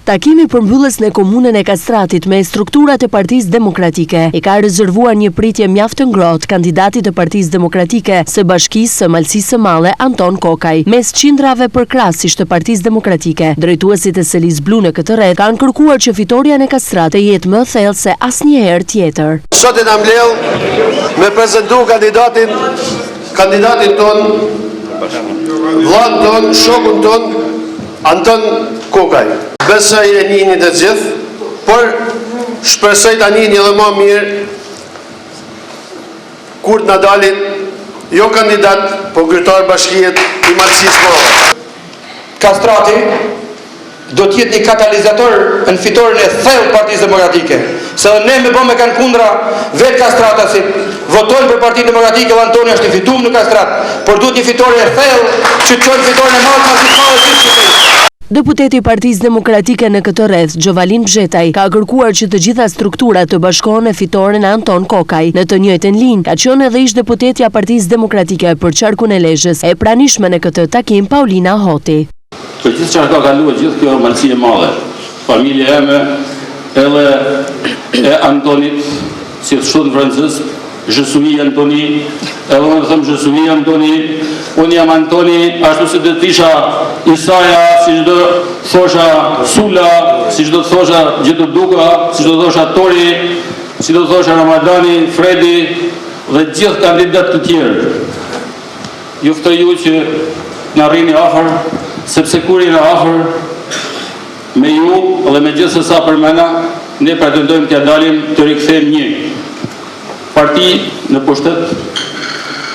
Takimi përmbyllës në komunën e Kastratit me strukturat e Partisë Demokratike i ka rezervuar një pritje mjaft të ngrohtë kandidatit të Partisë Demokratike së Bashkisë së Malësisë së Madhe Anton Kokaj, mes qindrave përkrahësisht të Partisë Demokratike. Drejtuesit e Selis Blu në këtë rreth kanë kërkuar që fitoria në Kastrat të jetë më thellë se asnjëherë tjetër. Sot e na mbledh me prezantu kandidatin ton, vllahun ton, shokun ton, Anton Kokaj. Besoj e njihni të gjithë, por shpresoj ta njihni edhe më mirë kur na dalin jo kandidat, po kryetar bashkiet i Malësisë së Madhe. Kastrati do të jetë një katalizator në fitoren e thellë Partisë Demokratike. Se ne me bëmë kanë kundra vetë kastratasit, votojnë për Partinë Demokratike dhe Antoni është i fituar në Kastrat, por duhet një fitore e thellë që të çojë fitoren e madhe Malësisë së Madhe gjithsesi. Deputeti i Partisë Demokratike në këtë rreth, Gjovalin Bxhetaj, ka kërkuar që të gjitha strukturat të bashkohen në fitoren e Anton Kokaj. Në të njëjtën linjë, ka qenë edhe ish deputetja e Partisë Demokratike për qarkun e Lezhës, e pranishme në këtë takim Paulina Hoti. Për gjithë çfarë ka kaluar gjithë kjo Malësi e Madhe, familja eme edhe e Antonit, si thon francez, je suis Antoni, edhe unë them je suis Antoni, unë jam Antoni, ashtu si do të isha Isaja, si do thosha Sula, si do thosha Gjetuduka, si do thosha Tori, si do thosha Ramadani, Fredi dhe gjithë kandidat të tjerë. Ju ftoj ju që na rrini afër, sepse kur jeni afër me ju dhe me gjithë sa përmenda, ne pretendojmë t'ja dalim të rikthejmë një parti në pushtet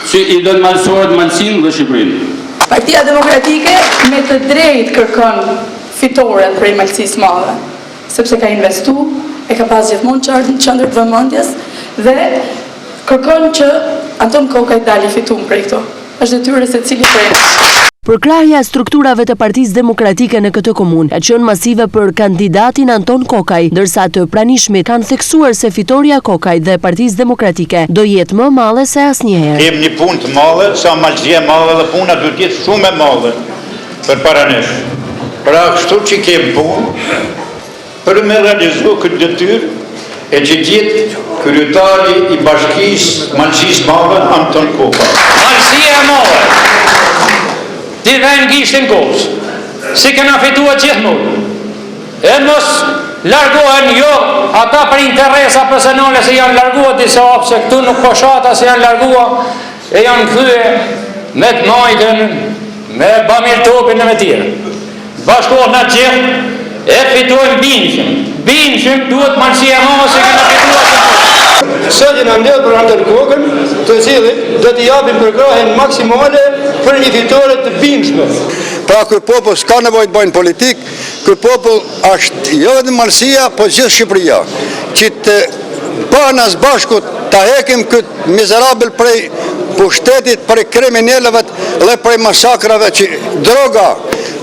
që i dënë malësuarat Malësinë dhe Shqipërinë. Partia Demokratike me të drejtë kërkon fitoren për Malësisë së Madhe, sepse ka investu, e ka pas gjithmonë qartë në qendër të vëmendjes dhe kërkon që Anton Kokaj dalë i fituar për këto. Është detyrë e secilit prej nesh. Përkrahja e strukturave të Partisë Demokratike në këtë komunë ka qenë masive për kandidatin Anton Kokaj, ndërsa të pranishmit kanë theksuar se fitoria Kokaj dhe Partisë Demokratike do jetë më madhe se asnjëherë. Kem një punë të madhe, sa Malësia e Madhe dhe puna do të jetë shumë e madhe përpara nesh. Pra kështu që kem punë për me realizu këtë detyrë e që gjithë kryetari i Bashkisë Malësisë së Madhe Anton Kokaj. Malësia e Madhe ti vend gishtin gos, si kena fituar gjithmonë. E mos largohen jo ata për interesa personale se janë larguar disa se këtu nuk po shata se janë larguar e janë kthye me të majtën, me Bamir Topin e me tjerë. Bashkohet në gjithë e fitojnë binqëm. Binqëm duhet Malësia e Madhe se kena fituar. Sot jena mbledhur për Anton Kokën, të cilin do t'i japim përkrahjen maksimale për një fitore të bindshme. Pra ky popull s'ka nevojë të bëjnë politik, ky popull është jo vetëm Malësia, po gjithë Shqipëria, që të bëhen as bashku ta hekim këtë mizerabël prej pushtetit, prej kriminalëve dhe prej masakrave që droga,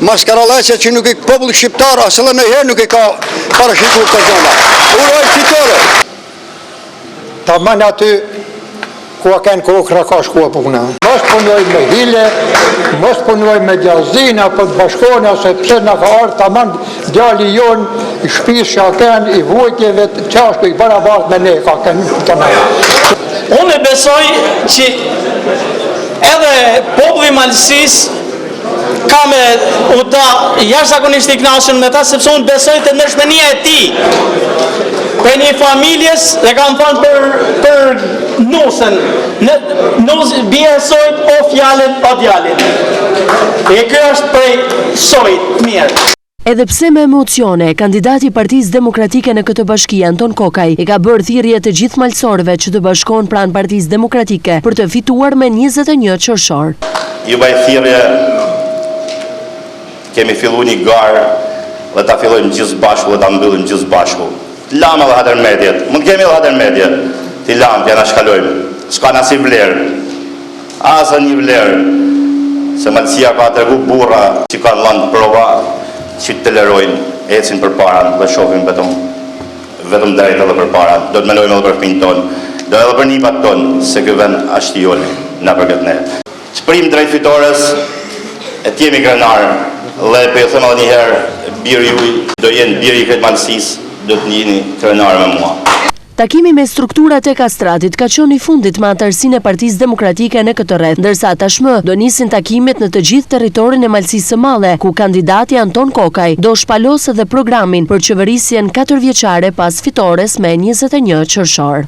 maskarallaqja që nuk i populli shqiptar as edhe ndonjëherë nuk i ka parashikuar këtë gjëra. Uroj fitore. Tamam aty ku kanë kokra ka shkuar puna. Mos punoj me hile, mos punoj me djallëzin apo të bashkona sepse na ka ardhur tamam djali jon i shtëpisë që kanë i vujtjeve të çashtu i barabart me ne ka kanë tamam. Unë besoj që edhe populli i Malësisë ka me u da jashtëzakonisht i kënaqur me ta sepse unë besoj te ndershmëria e tij. Për një familjes, dhe kam thënë për nusën, nusë bje sojt o fjallet o djallit. E kjo është prej sojt mirë. Edhe pse me emocione, kandidati i Partisë Demokratike në këtë bashki Anton Kokaj i ka bërë thirrje të gjithë malësorëve që të bashkohen pranë Partisë Demokratike për të fituar me 21 qershor. Ju baj thirrje, kemi fillu një garë dhe ta fillojmë gjithë bashku dhe ta mbyllim gjithë bashku. Lamë edhe hatër medjet, mund kemi edhe hatër medjet, ti lamë, t'ja na shkalojmë, s'ka na si vlerë, asë një vlerë, se Malësia ka të regu burra që kanë lanë prova, që të tolerojnë, ecin për para dhe shohin vetëm drejt edhe për para, do të menojmë edhe për fëmijët tonë, do edhe për nipat tonë, se ky vend është i joni, na përket ne. Shprim drejt fitores, e t'jemi krenar, dhe për ju them edhe një herë, birë juj, do jenë birë i Kretë Malësisë, do të njini krenar me mua. Takimi me strukturat e kastratit ka qenë i fundit me anëtarësinë e Partisë Demokratike në këtë rreth, ndërsa tashmë do nisin takimet në të gjithë territorin e Malësisë së Madhe, ku kandidati Anton Kokaj do shpalosë edhe programin për qeverisjen 4 vjeçare pas fitores me 21 qershor.